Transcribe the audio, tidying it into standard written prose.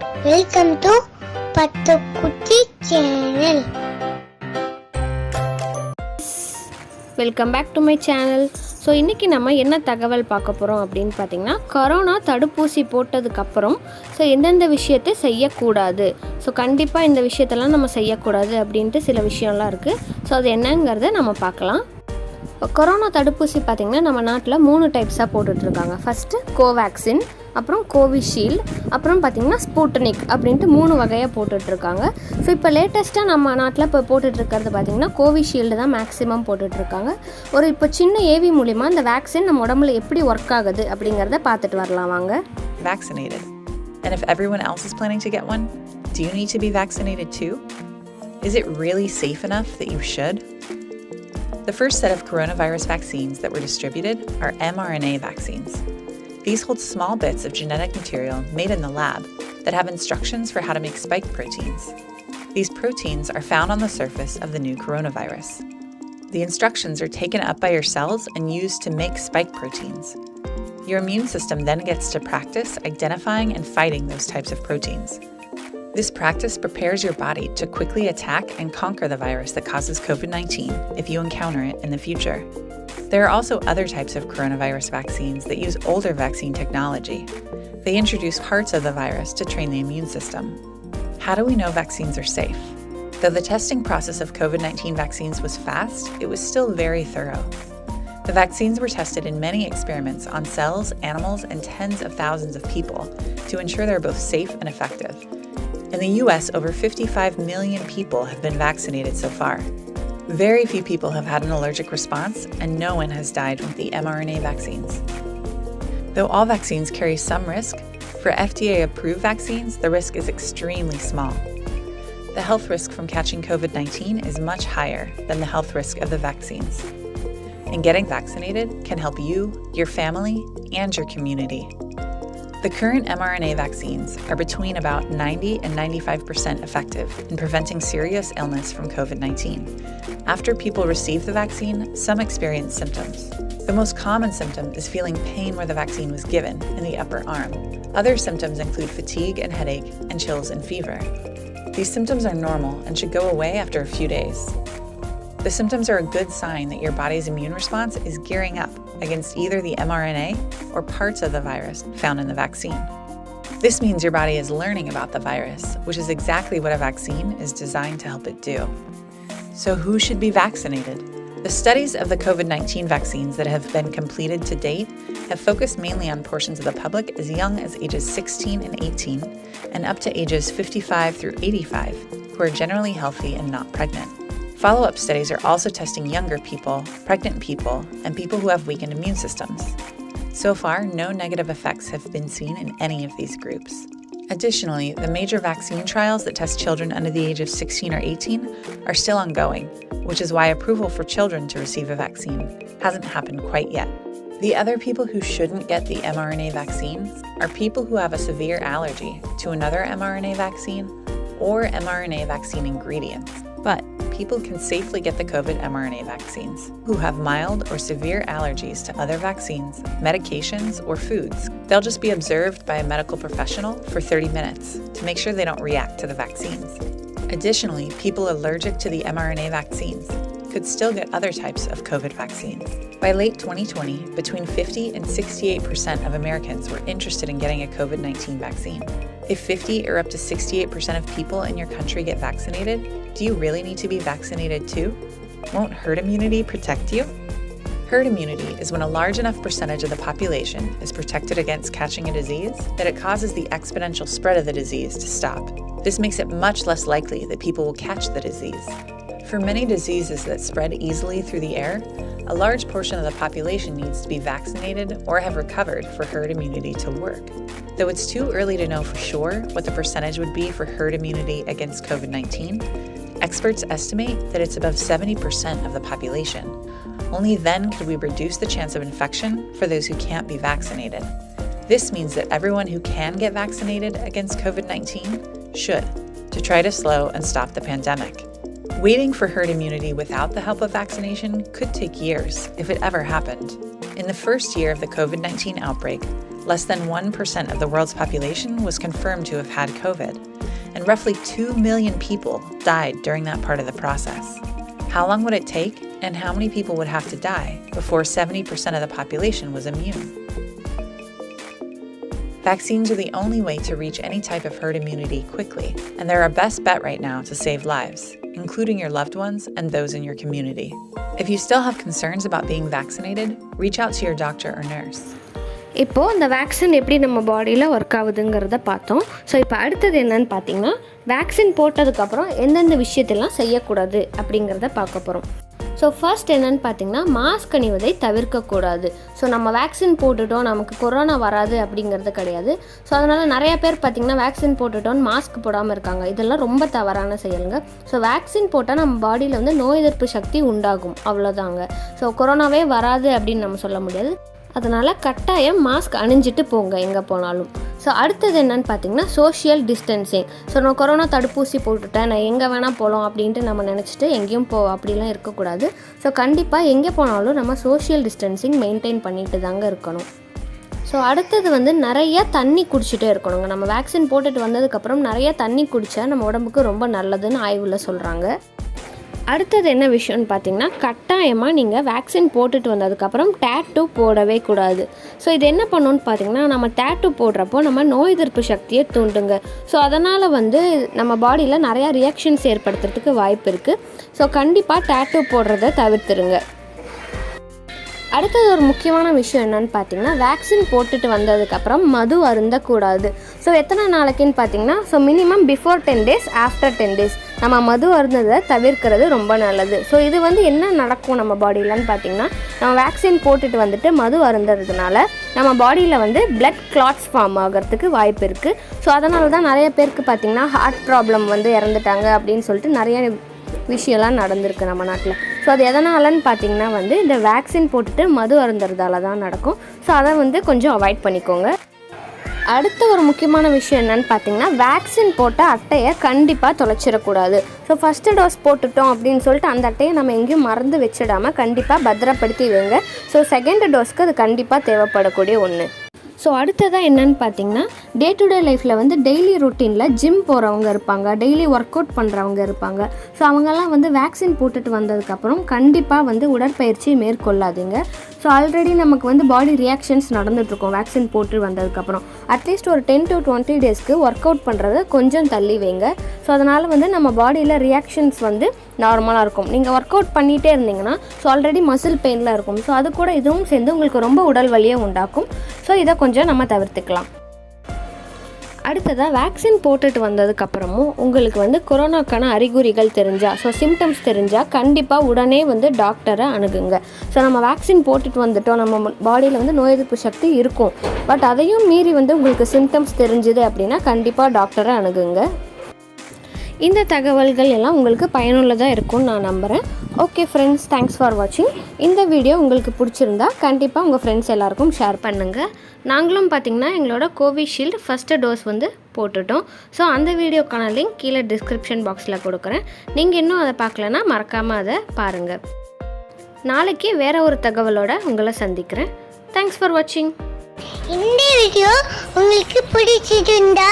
Welcome to பத்து குட்டி channel. Welcome back to my channel. So இன்றைக்கி நம்ம என்ன தகவல் பார்க்க போகிறோம் அப்படின்னு பார்த்தீங்கன்னா, கொரோனா தடுப்பூசி போட்டதுக்கப்புறம் ஸோ எந்தெந்த விஷயத்தை செய்யக்கூடாது, ஸோ கண்டிப்பாக இந்த விஷயத்தெல்லாம் நம்ம செய்யக்கூடாது அப்படின்ட்டு சில விஷயம்லாம் இருக்குது. ஸோ அது என்னங்கிறத நம்ம பார்க்கலாம். கொரோனா தடுப்பூசி பார்த்திங்கன்னா நம்ம நாட்டில் 3 டைப்ஸாக போட்டுட்ருக்காங்க. ஃபஸ்ட்டு கோவேக்சின், அப்புறம் கோவிஷீல்டு, அப்புறம் பார்த்திங்கன்னா ஸ்புட்னிக் அப்படின்ட்டு 3 வகையாக போட்டுட்ருக்காங்க. ஸோ இப்போ லேட்டஸ்ட்டாக நம்ம நாட்டில் இப்போ போட்டுட்ருக்கிறது பார்த்திங்கன்னா கோவிஷீல்டு தான் மேக்ஸிமம் போட்டுட்ருக்காங்க. இப்போ சின்ன ஏவி மூலிமா இந்த வேக்சின் நம்ம உடம்புல எப்படி ஒர்க் ஆகுது அப்படிங்கிறத பார்த்துட்டு வரலாம் வாங்க. Vaccinated. And if everyone else is planning to get one, do you need to be vaccinated too? Is it really safe enough that you should? The first set of coronavirus vaccines that were distributed are mRNA vaccines. These hold small bits of genetic material made in the lab that have instructions for how to make spike proteins. These proteins are found on the surface of the new coronavirus. The instructions are taken up by your cells and used to make spike proteins. Your immune system then gets to practice identifying and fighting those types of proteins. This practice prepares your body to quickly attack and conquer the virus that causes COVID-19 if you encounter it in the future. There are also other types of coronavirus vaccines that use older vaccine technology. They introduce parts of the virus to train the immune system. How do we know vaccines are safe? Though the testing process of COVID-19 vaccines was fast, it was still very thorough. The vaccines were tested in many experiments on cells, animals, and tens of thousands of people to ensure they're both safe and effective. In the US, over 55 million people have been vaccinated so far. Very few people have had an allergic response, and no one has died with the mRNA vaccines. Though all vaccines carry some risk, for FDA-approved vaccines, the risk is extremely small. The health risk from catching COVID-19 is much higher than the health risk of the vaccines. And getting vaccinated can help you, your family, and your community. The current mRNA vaccines are between about 90 and 95% effective in preventing serious illness from COVID-19. After people receive the vaccine, some experience symptoms. The most common symptom is feeling pain where the vaccine was given in the upper arm. Other symptoms include fatigue and headache and chills and fever. These symptoms are normal and should go away after a few days. The symptoms are a good sign that your body's immune response is gearing up against either the mRNA or parts of the virus found in the vaccine. This means your body is learning about the virus, which is exactly what a vaccine is designed to help it do. So who should be vaccinated? The studies of the COVID-19 vaccines that have been completed to date have focused mainly on portions of the public as young as ages 16 and 18 and up to ages 55 through 85 who are generally healthy and not pregnant. Follow-up studies are also testing younger people, pregnant people, and people who have weakened immune systems. So far, no negative effects have been seen in any of these groups. Additionally, the major vaccine trials that test children under the age of 16 or 18 are still ongoing, which is why approval for children to receive a vaccine hasn't happened quite yet. The other people who shouldn't get the mRNA vaccines are people who have a severe allergy to another mRNA vaccine or mRNA vaccine ingredients. But people can safely get the COVID mRNA vaccines who have mild or severe allergies to other vaccines, medications, or foods. They'll just be observed by a medical professional for 30 minutes to make sure they don't react to the vaccines. Additionally, people allergic to the mRNA vaccines could still get other types of COVID vaccines. By late 2020, between 50 and 68% of Americans were interested in getting a COVID-19 vaccine. If 50 or up to 68% of people in your country get vaccinated, do you really need to be vaccinated too? Won't herd immunity protect you? Herd immunity is when a large enough percentage of the population is protected against catching a disease that it causes the exponential spread of the disease to stop. This makes it much less likely that people will catch the disease. For many diseases that spread easily through the air, a large portion of the population needs to be vaccinated or have recovered for herd immunity to work. Though it's too early to know for sure what the percentage would be for herd immunity against COVID-19, experts estimate that it's above 70% of the population. Only then could we reduce the chance of infection for those who can't be vaccinated. This means that everyone who can get vaccinated against COVID-19 should, to try to slow and stop the pandemic. Waiting for herd immunity without the help of vaccination could take years, if it ever happened. In the first year of the COVID-19 outbreak, less than 1% of the world's population was confirmed to have had COVID, and roughly 2 million people died during that part of the process. How long would it take, and how many people would have to die before 70% of the population was immune? Vaccines are the only way to reach any type of herd immunity quickly, and they're our best bet right now to save lives, including your loved ones and those in your community. If you still have concerns about being vaccinated, reach out to your doctor or nurse. இப்போது இந்த vaccine எப்படி நம்ம பாடியில் work ஆகுதுங்கிறத பார்த்தோம். So இப்போ அடுத்தது என்னன்னு பார்த்தீங்கன்னா, வேக்சின் போட்டதுக்கப்புறம் எந்தெந்த விஷயத்தெல்லாம் செய்யக்கூடாது அப்படிங்கிறத பார்க்க போகிறோம். ஸோ ஃபர்ஸ்ட் என்னென்னு பார்த்தீங்கன்னா, மாஸ்க் அணிவதை தவிர்க்கக்கூடாது. ஸோ நம்ம வேக்சின் போட்டுட்டோம், நமக்கு கொரோனா வராது அப்படிங்கிறது கிடையாது. ஸோ அதனால் நிறையா பேர் பார்த்திங்கன்னா வேக்சின் போட்டுட்டோன்னு மாஸ்க் போடாமல் இருக்காங்க. இதெல்லாம் ரொம்ப தவறான செயலுங்க. ஸோ வேக்சின் போட்டால் நம்ம பாடியில் வந்து நோய் எதிர்ப்பு சக்தி உண்டாகும், அவ்வளோதாங்க. ஸோ கொரோனாவே வராது அப்படின்னு நம்ம சொல்ல முடியாது. அதனால் கட்டாயம் மாஸ்க் அணிஞ்சிட்டு போங்க எங்கே போனாலும். ஸோ அடுத்தது என்னென்னு பார்த்தீங்கன்னா, சோஷியல் டிஸ்டன்சிங். ஸோ நான் கொரோனா தடுப்பூசி போட்டுட்டேன், நான் எங்கே வேணால் போகலாம் அப்படின்ட்டு நம்ம நினச்சிட்டு எங்கேயும் அப்படிலாம் இருக்கக்கூடாது. ஸோ கண்டிப்பாக எங்கே போனாலும் நம்ம சோஷியல் டிஸ்டன்சிங் மெயின்டைன் பண்ணிட்டு தாங்க இருக்கணும். ஸோ அடுத்தது வந்து நிறையா தண்ணி குடிச்சிட்டே இருக்கணுங்க. நம்ம வேக்சின் போட்டுட்டு வந்ததுக்கப்புறம் நிறையா தண்ணி குடித்தா நம்ம உடம்புக்கு ரொம்ப நல்லதுன்னு ஆய்வில் சொல்கிறாங்க. அடுத்தது என்ன விஷயம்னு பார்த்தீங்கன்னா, கட்டாயமாக நீங்கள் வேக்சின் போட்டுட்டு வந்ததுக்கப்புறம் டேட்டூ போடவே கூடாது. ஸோ இது என்ன பண்ணணும்னு பார்த்தீங்கன்னா, நம்ம டேட்டூ போடுறப்போ நம்ம நோய் எதிர்ப்பு சக்தியை தூண்டுங்க. ஸோ அதனால் வந்து நம்ம பாடியில் நிறையா ரியாக்ஷன்ஸ் ஏற்படுத்துறதுக்கு வாய்ப்பு இருக்குது. ஸோ கண்டிப்பாக டேட்டூ போடுறத தவிர்த்துருங்க. அடுத்தது ஒரு முக்கியமான விஷயம் என்னென்னு பார்த்தீங்கன்னா, வேக்சின் போட்டுட்டு வந்ததுக்கப்புறம் மது அருந்தக்கூடாது. ஸோ எத்தனை நாளைக்குன்னு பார்த்தீங்கன்னா, so minimum before 10 days, after 10 days நம்ம மது அருந்ததை தவிர்க்கிறது ரொம்ப நல்லது. ஸோ இது வந்து என்ன நடக்கும் நம்ம பாடியிலன்னு பார்த்தீங்கன்னா, நம்ம வேக்சின் போட்டுட்டு வந்துட்டு மது அருந்துறதுனால நம்ம பாடியில் வந்து பிளட் கிளாட்ஸ் ஃபார்ம் ஆகிறதுக்கு வாய்ப்பு இருக்குது. ஸோ அதனால தான் நிறைய பேருக்கு பார்த்திங்கன்னா ஹார்ட் ப்ராப்ளம் வந்து இறந்துட்டாங்க அப்படின்னு சொல்லிட்டு நிறைய விஷயம்லாம் நடந்திருக்கு நம்ம நாட்டில். ஸோ அது எதனாலன்னு பார்த்தீங்கன்னா வந்து இந்த வேக்சின் போட்டுட்டு மது அருந்துறதால தான் நடக்கும். ஸோ அதை வந்து கொஞ்சம் அவாய்ட் பண்ணிக்கோங்க. அடுத்த ஒரு முக்கியமான விஷயம் என்னென்னு பார்த்தீங்கன்னா, வேக்சின் போட்ட அட்டையை கண்டிப்பாக தொலைச்சிடக்கூடாது. ஸோ ஃபஸ்ட்டு டோஸ் போட்டுட்டோம் அப்படின்னு சொல்லிட்டு அந்த அட்டையை நம்ம எங்கேயும் மறந்து வச்சிடாமல் கண்டிப்பாக பத்திரப்படுத்தி வைங்க. ஸோ செகண்ட் டோஸ்க்கு அது கண்டிப்பாக தேவைப்படக்கூடிய ஒன்று. ஸோ அடுத்ததாக என்னென்னு பார்த்தீங்கன்னா, டே டு டே லைஃப்பில் வந்து டெய்லி ரொட்டீனில் ஜிம் போகிறவங்க இருப்பாங்க, டெய்லி ஒர்க் அவுட் பண்ணுறவங்க இருப்பாங்க. ஸோ அவங்கெல்லாம் வந்து வேக்சின் போட்டுட்டு வந்ததுக்கப்புறம் கண்டிப்பாக வந்து உடற்பயிற்சி மேற்கொள்ளாதீங்க. ஸோ ஆல்ரெடி நமக்கு வந்து பாடி ரியாக்ஷன்ஸ் நடந்துகிட்ருக்கோம் வேக்சின் போட்டு வந்ததுக்கப்புறம். அட்லீஸ்ட் ஒரு 10 to 20 daysக்கு ஒர்க் அவுட் பண்ணுறத கொஞ்சம் தள்ளி வைங்க. ஸோ அதனால் வந்து நம்ம பாடியில் ரியாக்ஷன்ஸ் வந்து நார்மலாக இருக்கும். நீங்கள் ஒர்க் அவுட் பண்ணிகிட்டே இருந்தீங்கன்னா ஸோ ஆல்ரெடி மசில் பெயினில் இருக்கும். ஸோ அது கூட இதுவும் சேர்ந்து உங்களுக்கு ரொம்ப உடல் வலியை உண்டாக்கும். ஸோ இதை கொஞ்சம் நம்ம தவிர்த்துக்கலாம். அடுத்ததாக வேக்சின் போட்டுட்டு வந்ததுக்கப்புறமும் உங்களுக்கு வந்து கொரோனாக்கான அறிகுறிகள் தெரிஞ்சால், ஸோ சிம்டம்ஸ் தெரிஞ்சால் கண்டிப்பாக உடனே வந்து டாக்டரை அணுகுங்க. ஸோ நம்ம வேக்சின் போட்டுட்டு வந்துட்டோம், நம்ம பாடியில் வந்து நோய் எதிர்ப்பு சக்தி இருக்கும், பட் அதையும் மீறி வந்து உங்களுக்கு சிம்டம்ஸ் தெரிஞ்சுது அப்படின்னா கண்டிப்பாக டாக்டரை அணுகுங்க. இந்த தகவல்கள் எல்லாம் உங்களுக்கு பயனுள்ளதாக இருக்கும்னு நான் நம்புகிறேன். ஓகே ஃப்ரெண்ட்ஸ், தேங்க்ஸ் ஃபார் வாட்சிங். இந்த வீடியோ உங்களுக்கு பிடிச்சிருந்தா கண்டிப்பாக உங்கள் ஃப்ரெண்ட்ஸ் எல்லாருக்கும் ஷேர் பண்ணுங்கள். நாங்களும் பார்த்திங்கன்னா எங்களோட கோவிஷீல்டு ஃபஸ்ட்டு டோஸ் வந்து போட்டுட்டோம். ஸோ அந்த வீடியோக்கான லிங்க் கீழே டிஸ்கிரிப்ஷன் பாக்ஸில் கொடுக்குறேன். நீங்கள் இன்னும் அதை பார்க்கலன்னா மறக்காமல் அதை பாருங்கள். நாளைக்கு வேறு ஒரு தகவலோடு உங்களை சந்திக்கிறேன். தேங்க்ஸ் ஃபார் வாட்சிங். இந்த வீடியோ உங்களுக்கு பிடிச்சிருந்தா